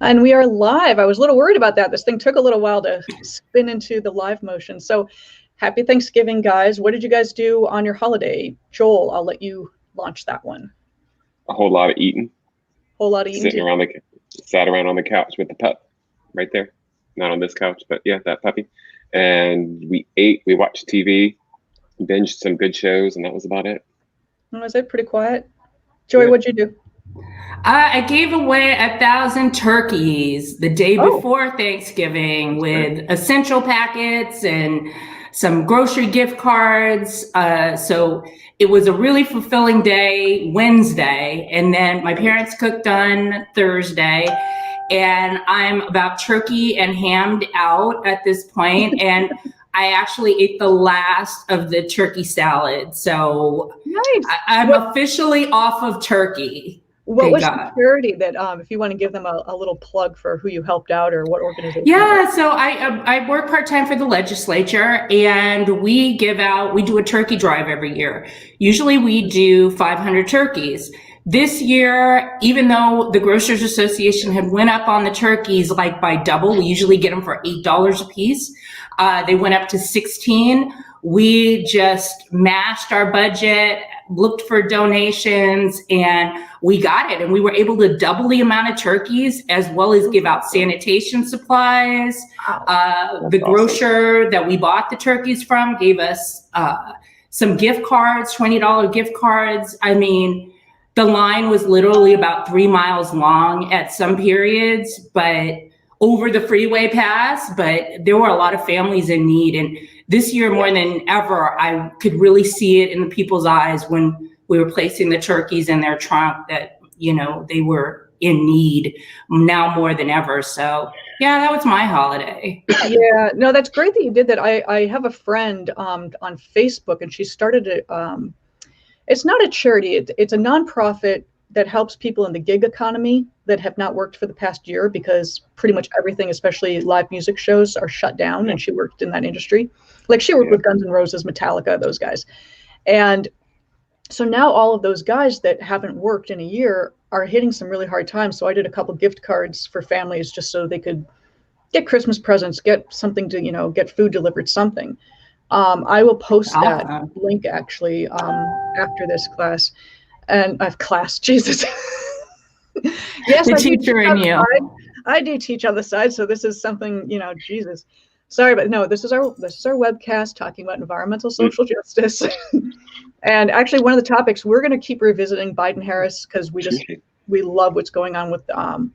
And we are live. I was a little worried about that. This thing took a little while to spin into the live motion. So happy Thanksgiving, guys. What did you guys do on your holiday? Joel, I'll let you launch that one. A whole lot of eating. Whole lot of eating. Sat around on the couch with the pup right there. Not on this couch, but yeah, that puppy. And we ate, we watched TV, binged some good shows, and that was about it. Was it pretty quiet? Joy, what'd you do? I gave away 1,000 turkeys the day before Thanksgiving with essential packets and some grocery gift cards. So it was a really fulfilling day, Wednesday. And then my parents cooked on Thursday. And I'm about turkey and hammed out at this point. And I actually ate the last of the turkey salad. So nice. I'm officially off of turkey. What was the charity that, if you want to give them a little plug for who you helped out or what organization? Yeah, so I work part-time for the legislature, and we do a turkey drive every year. Usually we do 500 turkeys. This year, even though the Grocers Association had went up on the turkeys like by double, we usually get them for $8 a piece. They went up to 16. We just mashed our budget, looked for donations, and we got it. And we were able to double the amount of turkeys as well as give out sanitation supplies. The grocer that we bought the turkeys from gave us some gift cards, $20 gift cards. I mean, the line was literally about 3 miles long at some periods, but over the freeway pass, but there were a lot of families in need. And this year, more than ever, I could really see it in the people's eyes when we were placing the turkeys in their trunk that, you know, they were in need now more than ever. So yeah, that was my holiday. Yeah, no, that's great that you did that. I have a friend on Facebook, and she started it's not a charity, it's a nonprofit that helps people in the gig economy that have not worked for the past year because pretty much everything, especially live music shows, are shut down. And she worked in that industry. Like she worked with Guns N' Roses, Metallica, those guys. And so now all of those guys that haven't worked in a year are hitting some really hard times. So I did a couple gift cards for families just so they could get Christmas presents, get something to, you know, get food delivered, something. I will post that link actually after this class. And I've class, Jesus. Yes, the teacher in you. I do teach on the side, so this is something, you know, Jesus. Sorry, but no, this is our webcast talking about environmental social justice. And actually, one of the topics we're going to keep revisiting Biden-Harris because we love what's going on with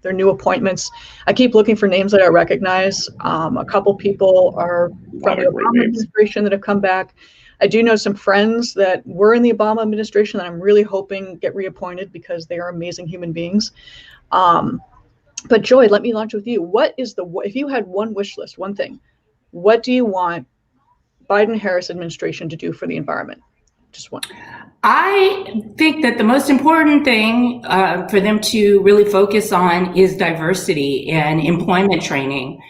their new appointments. I keep looking for names that I recognize. A couple people are from the Obama administration that have come back. I do know some friends that were in the Obama administration that I'm really hoping get reappointed because they are amazing human beings. But Joy, let me launch with you. What is if you had one wish list, one thing, what do you want Biden-Harris administration to do for the environment? Just one. I think that the most important thing for them to really focus on is diversity and employment training.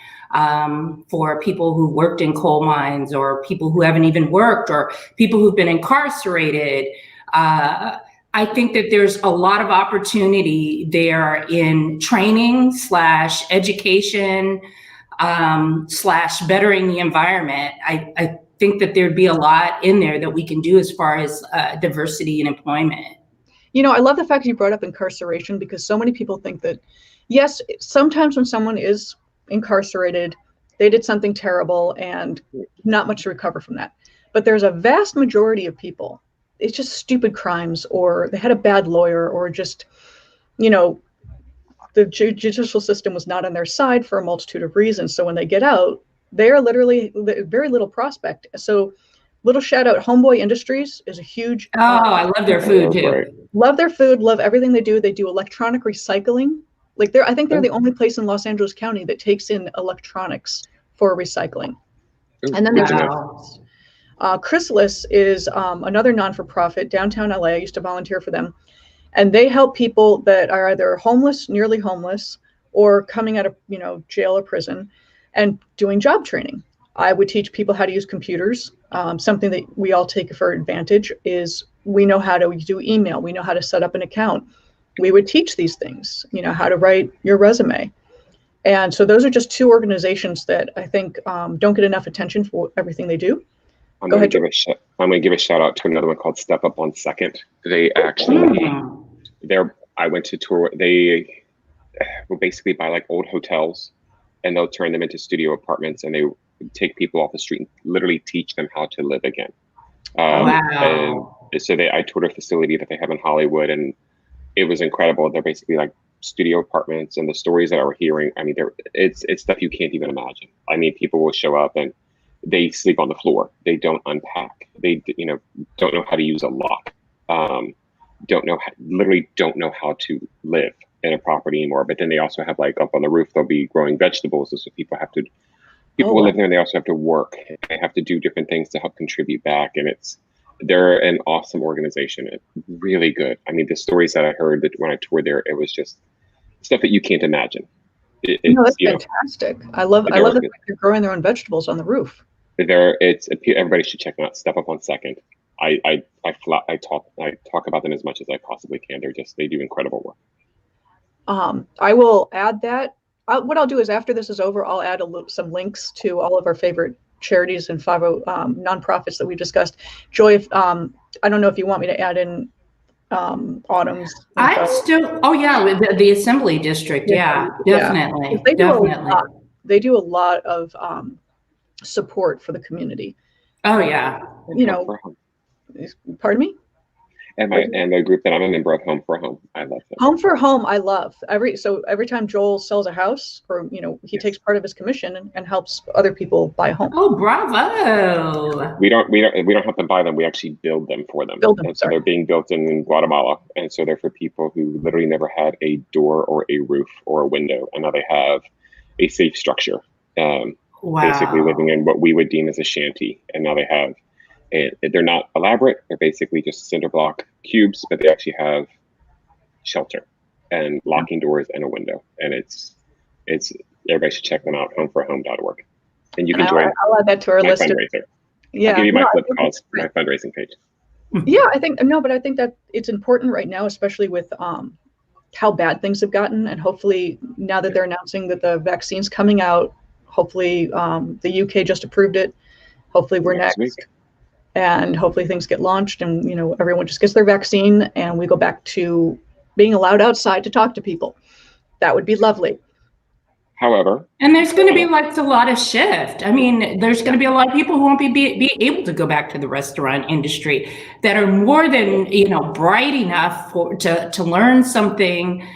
For people who worked in coal mines or people who haven't even worked or people who've been incarcerated. I think that there's a lot of opportunity there in training / education / bettering the environment. I think that there'd be a lot in there that we can do as far as diversity and employment. You know, I love the fact you brought up incarceration because so many people think that, yes, sometimes when someone is incarcerated, they did something terrible and not much to recover from that. But there's a vast majority of people, it's just stupid crimes or they had a bad lawyer or just, you know, the judicial system was not on their side for a multitude of reasons. So when they get out, they are literally very little prospect. So little shout out, Homeboy Industries is a huge. I love their food too. Love their food, love everything they do. They do electronic recycling. Like I think they're the only place in Los Angeles County that takes in electronics for recycling. And then there's Chrysalis is another non-for-profit downtown LA. I used to volunteer for them. And they help people that are either homeless, nearly homeless, or coming out of, you know, jail or prison and doing job training. I would teach people how to use computers. Something that we all take for advantage is we know how to do email. We know how to set up an account. We would teach these things, you know, how to write your resume. And so those are just two organizations that I think don't get enough attention for everything they do. I'm Go going ahead. to give a shout out to another one called Step Up on Second. They actually, I went to tour. They will basically buy like old hotels, and they'll turn them into studio apartments, and they take people off the street and literally teach them how to live again. Wow. And so I toured a facility that they have in Hollywood, and it was incredible. They're basically like studio apartments, and the stories that I were hearing, I mean, it's stuff you can't even imagine. I mean, people will show up and they sleep on the floor. They don't unpack. They, don't know how to use a lock. Literally don't know how to live in a property anymore. But then they also have like up on the roof, they'll be growing vegetables. So people will live there, and they also have to work. They have to do different things to help contribute back. And they're an awesome organization. It's really good. I mean, the stories that I heard that when I toured there, it was just stuff that you can't imagine. That's fantastic. I love the fact they're growing their own vegetables on the roof. Everybody should check them out. Step Up on Second. I talk about them as much as I possibly can. They do incredible work. I will add that. What I'll do is after this is over, I'll add some links to all of our favorite charities and 50 nonprofits that we discussed. Joy, if I don't know if you want me to add in Autumn's. With the Assembly District. Yeah, definitely. They do a lot of support for the community. Oh yeah. Pardon me? And the group that I'm a member of, Home for Home, I love that. Home for Home, I love. Every time Joel sells a house, or he takes part of his commission and helps other people buy a home. Oh, bravo! We don't help them buy them. We actually build them for them. So they're being built in Guatemala, and so they're for people who literally never had a door or a roof or a window, and now they have a safe structure. Basically living in what we would deem as a shanty, and now they have. And they're not elaborate. They're basically just cinder block cubes, but they actually have shelter and locking doors and a window. And it's everybody should check them out. Homeforhome.org. And you can join. I'll add that to our list. Fundraiser. Yeah, I'll give you my flip calls for my fundraising page. Yeah, I think that it's important right now, especially with how bad things have gotten, and hopefully now that they're announcing that the vaccine's coming out, hopefully the UK just approved it. Hopefully we're next. Week. And hopefully things get launched, and everyone just gets their vaccine, and we go back to being allowed outside to talk to people. That would be lovely. However, and there's going to be a lot of shift. I mean, there's going to be a lot of people who won't be able to go back to the restaurant industry that are more than bright enough to learn something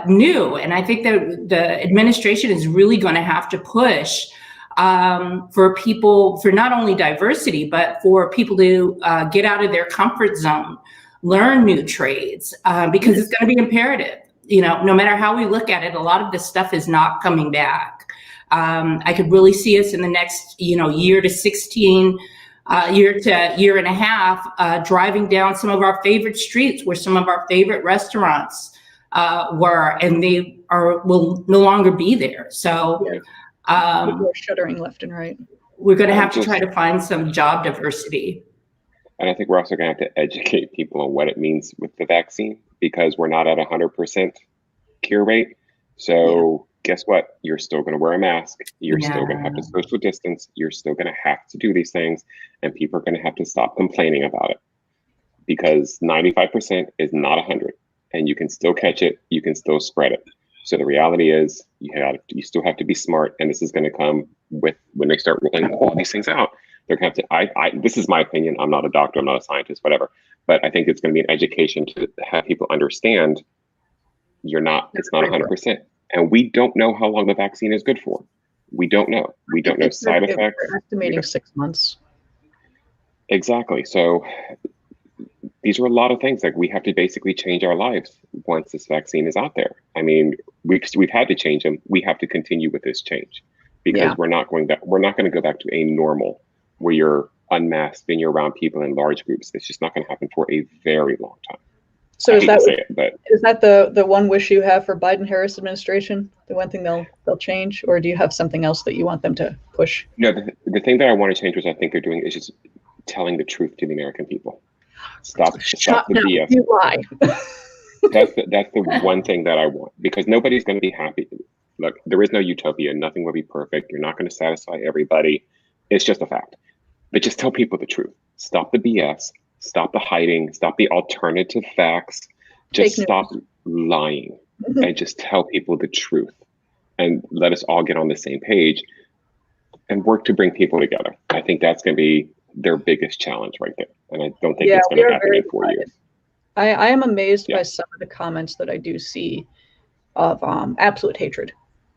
new. And I think that the administration is really going to have to push for not only diversity, but for people to get out of their comfort zone, learn new trades, because it's going to be imperative. No matter how we look at it, a lot of this stuff is not coming back. I could really see us in the next, year to 16, year to year and a half, driving down some of our favorite streets where some of our favorite restaurants were, and will no longer be there. So. Yeah. People are shuttering left and right. We're going to have to try to find some job diversity. And I think we're also going to have to educate people on what it means with the vaccine, because we're not at 100% cure rate. So guess what? You're still going to wear a mask. You're still going to have to social distance. You're still going to have to do these things. And people are going to have to stop complaining about it, because 95% is not 100. And you can still catch it. You can still spread it. So the reality is you still have to be smart, and this is going to come with when they start rolling all these things out. They're going to have to. This is my opinion. I'm not a doctor. I'm not a scientist. Whatever. But I think it's going to be an education to have people understand it's not 100%, and we don't know how long the vaccine is good for. We don't know. We don't know side effects. We're estimating 6 months. Exactly. So these are a lot of things. Like, we have to basically change our lives once this vaccine is out there. I mean, we've had to change them. We have to continue with this change, because we're not going to go back to a normal where you're unmasked and you're around people in large groups. It's just not going to happen for a very long time. So is that the one wish you have for Biden-Harris administration? The one thing they'll change, or do you have something else that you want them to push? No, the thing that I want to change, which I think they're doing, is just telling the truth to the American people. Stop the BS. You lie. That's the one thing that I want, because nobody's going to be happy. look, there is no utopia. Nothing will be perfect. You're not going to satisfy everybody. It's just a fact. But just tell people the truth. Stop the BS. Stop the hiding. Stop the alternative facts. Just stop lying and just tell people the truth. And let us all get on the same page and work to bring people together. I think that's going to be their biggest challenge right there. And I don't think it's going to happen in 4 years. I am amazed by some of the comments that I do see of absolute hatred,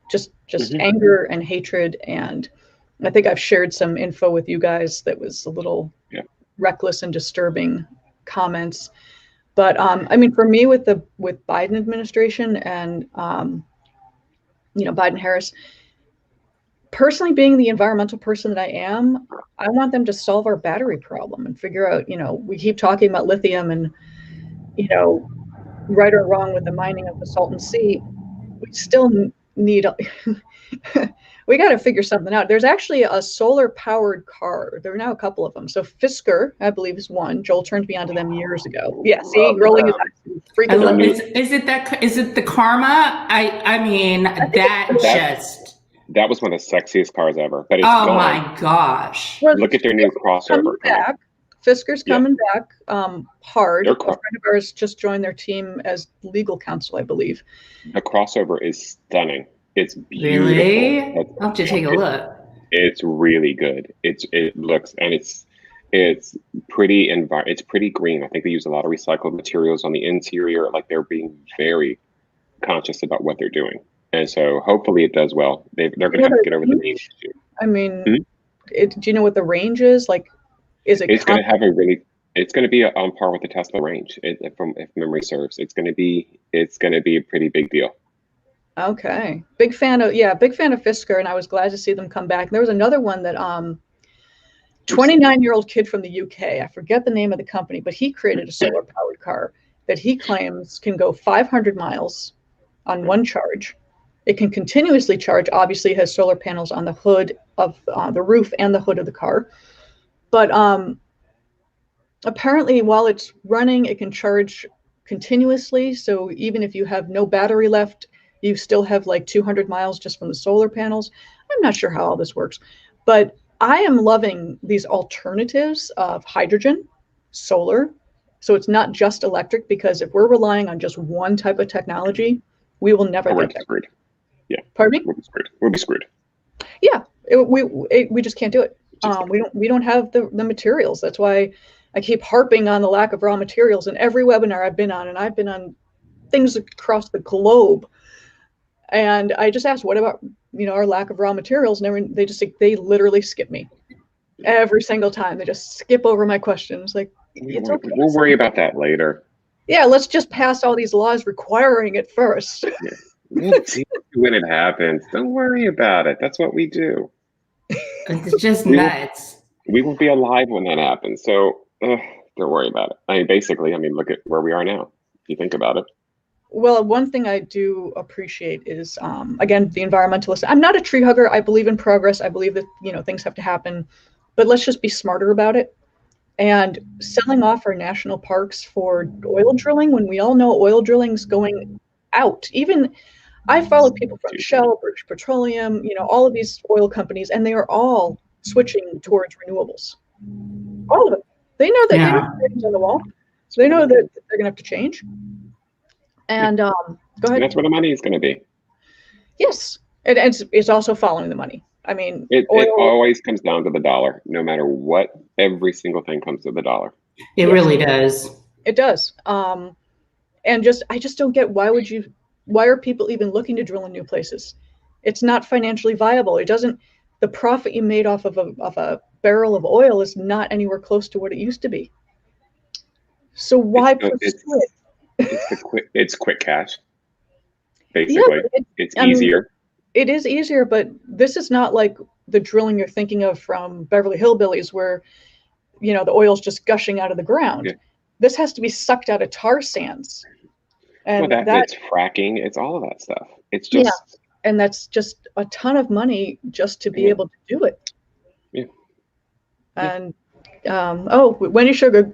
just anger and hatred. And I think I've shared some info with you guys that was a little reckless and disturbing comments. But I mean, for me, with Biden administration and Biden Harris, personally, being the environmental person that I am, I want them to solve our battery problem and figure out, we keep talking about lithium and, right or wrong with the mining of the Salton Sea, we still need, we got to figure something out. There's actually a solar powered car. There are now a couple of them. So Fisker, I believe, is one. Joel turned me onto them years ago. Yeah, see, rolling his eyes. I love, is it the Karma? I mean, that was one of the sexiest cars ever. But it's gone. My gosh. Well, look at their new crossover. Fisker's coming back hard. A friend of ours just joined their team as legal counsel, I believe. The crossover is stunning. It's beautiful. Really? I'll have to take a look. It's really good. It looks, and it's pretty it's pretty green. I think they use a lot of recycled materials on the interior. Like, they're being very conscious about what they're doing. And so hopefully it does well. They're going to have to get over the main issue. I mean, do you know what the range is? Like, is it? It's going to have it's going to be on par with the Tesla range. If memory serves, it's going to be a pretty big deal. Okay, big fan of Fisker, and I was glad to see them come back. There was another one that 29-year-old kid from the UK. I forget the name of the company, but he created a solar powered car that he claims can go 500 miles on one charge. It can continuously charge. Obviously, it has solar panels on the hood of the roof and the hood of the car. But apparently, while it's running, it can charge continuously. So even if you have no battery left, you still have like 200 miles just from the solar panels. I'm not sure how all this works, but I am loving these alternatives of hydrogen, solar. So it's not just electric, because if we're relying on just one type of technology, we will never get there. Screwed. Yeah. Pardon me? We'll be screwed. Yeah, we just can't do it. We don't have the materials. That's why I keep harping on the lack of raw materials in every webinar I've been on, and I've been on things across the globe. And I just asked, what about our lack of raw materials? And they literally skip me every single time. They just skip over my questions. Like, it's okay. We'll worry about that later. Yeah, let's just pass all these laws requiring it first. Yeah. We'll see when it happens. Don't worry about it. That's what we do. It's just nuts. We won't be alive when that happens. So don't worry about it. I mean, look at where we are now. If you think about it. Well, one thing I do appreciate is, again, the environmentalist. I'm not a tree hugger. I believe in progress. I believe that, things have to happen, but let's just be smarter about it. And selling off our national parks for oil drilling, when we all know oil drilling's going out. Even I follow people from Shell, British Petroleum, all of these oil companies, and they are all switching towards renewables. All of them. They know that they know the on the wall. So they know that they're going to have to change. And go ahead. And that's where the money is going to be. Yes, it's also following the money. I mean, it always comes down to the dollar. No matter what, every single thing comes to the dollar. It really does. It does. And I just don't get why are people even looking to drill in new places? It's not financially viable. It doesn't. The profit you made off of a barrel of oil is not anywhere close to what it used to be. So why pursue it? It's quick cash. Basically, it's easier. It is easier, but this is not like the drilling you're thinking of from Beverly Hillbillies, where the oil's just gushing out of the ground. Yeah. This has to be sucked out of tar sands. And it's fracking. It's all of that stuff. It's just and that's just a ton of money just to be able to do it. Yeah. And Wendy Sugar,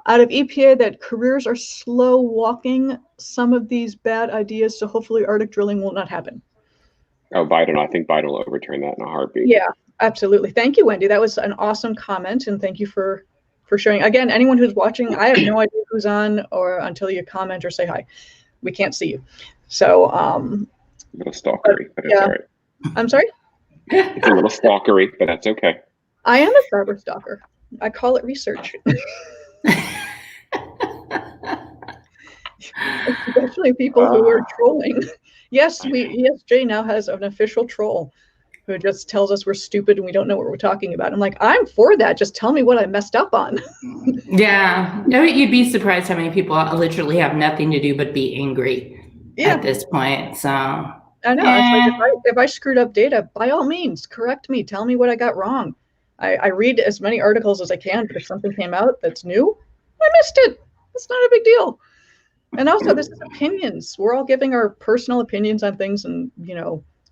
out of EPA, that careers are slow walking some of these bad ideas, so hopefully Arctic drilling will not happen. Oh, Biden. I think Biden will overturn that in a heartbeat. Yeah, absolutely. Thank you, Wendy. That was an awesome comment, and thank you for sharing. Again, anyone who's watching, I have no idea who's on or until you comment or say hi. We can't see you. So, a little stalkery, but it's all right. I'm sorry? It's a little stalkery, but that's okay. I am a cyber stalker. I call it research. Especially people who are trolling. Yes, ESJ now has an official troll who just tells us we're stupid and we don't know what we're talking about. I'm like, I'm for that. Just tell me what I messed up on. Yeah. No, you'd be surprised how many people literally have nothing to do but be angry at this point. So I know. It's like if I screwed up data, by all means, correct me. Tell me what I got wrong. I read as many articles as I can, but if something came out that's new, I missed it. It's not a big deal. And also, this is opinions. We're all giving our personal opinions on things and,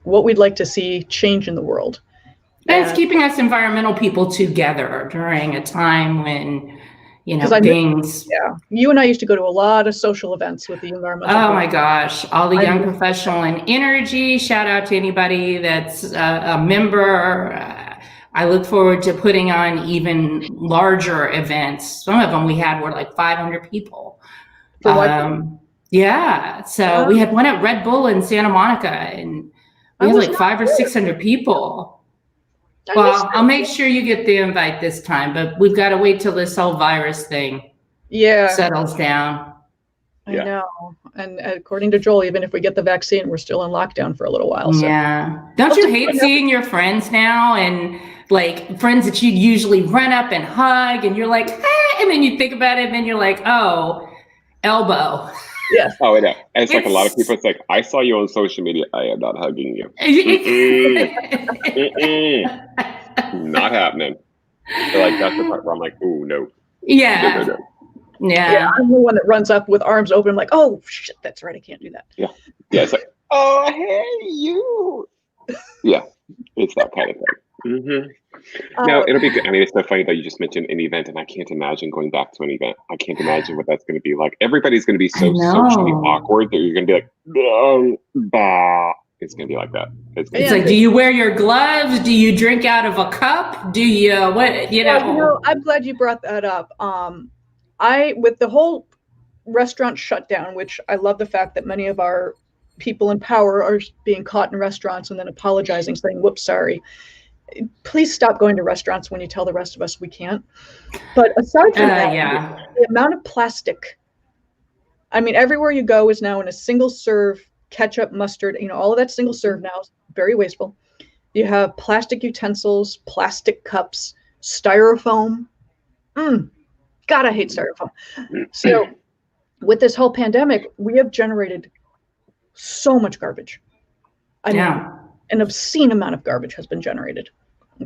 what we'd like to see change in the world. And it's keeping us environmental people together during a time when, things. Yeah. You and I used to go to a lot of social events with the environmental. Oh my gosh. All the young professional in energy. Shout out to anybody that's a member. I look forward to putting on even larger events. Some of them we had were like 500 people. Yeah. So we had one at Red Bull in Santa Monica, and we had like 500 or 600 people. Well, I'll make sure you get the invite this time, but we've got to wait till this whole virus thing settles down. I know. And according to Joel, even if we get the vaccine, we're still in lockdown for a little while. So. Yeah. Don't you hate seeing your friends now, and like friends that you'd usually run up and hug, and you're like, and then you think about it, and then you're like, oh, elbow. Yes. Oh, I know. It's like a lot of people. It's like, I saw you on social media. I am not hugging you. Not happening. So like that's the part where I'm like, ooh, no. Yeah. No. Yeah. I'm the one that runs up with arms open, like, oh shit, that's right, I can't do that. Yeah. It's like, oh hey you. Yeah, it's that kind of thing. Mm-hmm. No, it'll be good. I mean, it's so funny that you just mentioned an event, and I can't imagine going back to an event. I can't imagine what that's going to be like. Everybody's going to be so socially awkward that you're going to be like, bah. It's going to be like that. It's like, do you wear your gloves? Do you drink out of a cup? Do you what? I'm glad you brought that up. With the whole restaurant shutdown, which I love the fact that many of our people in power are being caught in restaurants and then apologizing, saying, whoops, sorry. Please stop going to restaurants when you tell the rest of us we can't. But aside from that, the amount of plastic, I mean, everywhere you go is now in a single serve, ketchup, mustard, all of that single serve now is very wasteful. You have plastic utensils, plastic cups, styrofoam. God, I hate styrofoam. So with this whole pandemic, we have generated so much garbage. I mean, an obscene amount of garbage has been generated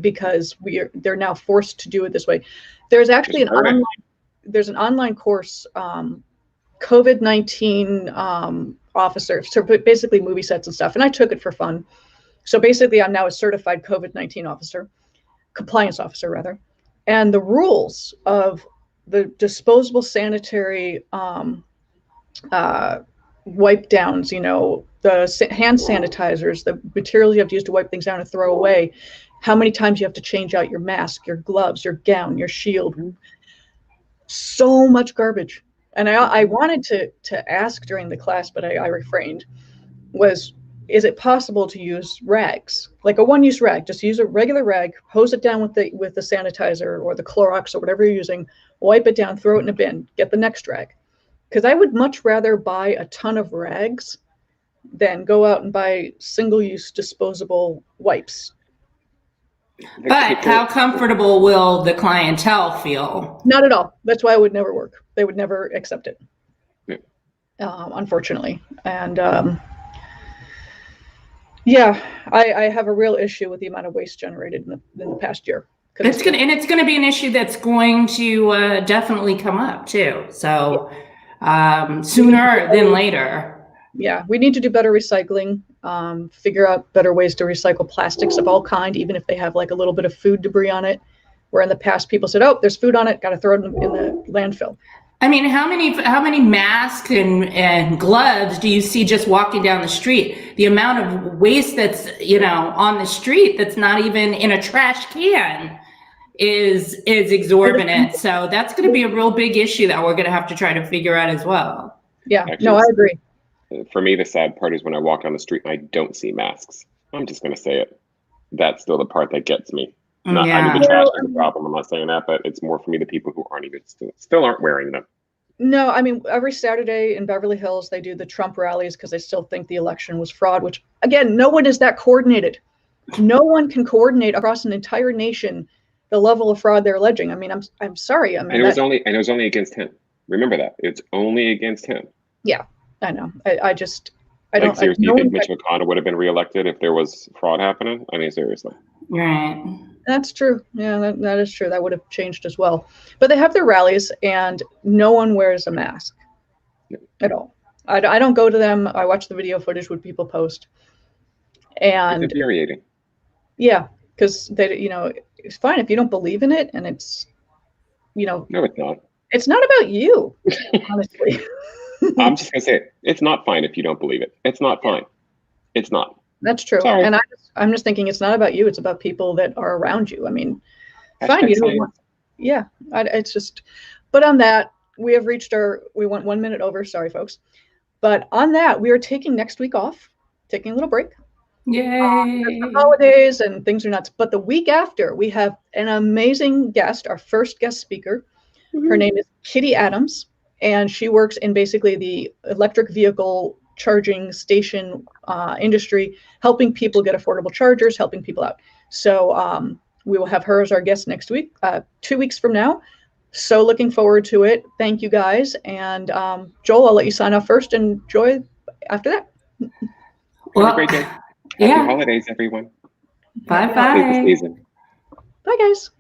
because they're now forced to do it this way. There's actually an online course, COVID-19 officer, so basically movie sets and stuff. And I took it for fun. So basically I'm now a certified COVID-19 officer, compliance officer rather. And the rules of the disposable sanitary wipe downs, the hand sanitizers, the materials you have to use to wipe things down and throw away, how many times you have to change out your mask, your gloves, your gown, your shield. So much garbage. And I wanted to ask during the class, but I refrained, is it possible to use rags, like a one-use rag? Just use a regular rag, hose it down with the sanitizer or the Clorox or whatever you're using, wipe it down, throw it in a bin, get the next rag. Because I would much rather buy a ton of rags than go out and buy single-use disposable wipes. But how comfortable will the clientele feel? Not at all. That's why it would never work. They would never accept it, unfortunately. And I have a real issue with the amount of waste generated in the past year. It's going to be an issue that's going to definitely come up too. So sooner than later. Yeah, we need to do better recycling, figure out better ways to recycle plastics of all kind, even if they have like a little bit of food debris on it, where in the past people said, oh, there's food on it, got to throw it in the landfill. I mean, how many masks and gloves do you see just walking down the street? The amount of waste that's, on the street that's not even in a trash can is exorbitant. So that's going to be a real big issue that we're going to have to try to figure out as well. Yeah, Actually, no, I agree. For me, the sad part is when I walk down the street and I don't see masks. I'm just going to say it. That's still the part that gets me. Not, I mean, the trash is a problem. I'm not saying that, but it's more for me the people who aren't even still aren't wearing them. No, I mean, every Saturday in Beverly Hills, they do the Trump rallies because they still think the election was fraud, which, again, no one is that coordinated. No one can coordinate across an entire nation the level of fraud they're alleging. I mean, I'm sorry. I mean, and it was only against him. Remember that. It's only against him. Yeah, I know. I don't. Seriously, you think Mitch McConnell would have been reelected if there was fraud happening? I mean, seriously. Right. That's true. Yeah, that is true. That would have changed as well. But they have their rallies, and no one wears a mask at all. I don't go to them. I watch the video footage what people post, and it's infuriating. Yeah, because they, it's fine if you don't believe in it, and it's, No, it's not. It's not about you, honestly. I'm just gonna say it's not fine if you don't believe it. It's not fine. It's not. That's true. Sorry. And I'm just thinking it's not about you. It's about people that are around you. I mean, fine. You don't want, yeah. It's just. But on that, we went 1 minute over. Sorry, folks. But on that, we are taking next week off, taking a little break. Yay! The holidays and things are nuts. But the week after, we have an amazing guest, our first guest speaker. Mm-hmm. Her name is Kitty Adams, and she works in basically the electric vehicle charging station industry, helping people get affordable chargers, helping people out. So we will have her as our guest next week, 2 weeks from now. So looking forward to it. Thank you guys. And Joel, I'll let you sign off first and Joy after that. Have a great day. Happy holidays, everyone. Bye-bye. Bye, guys.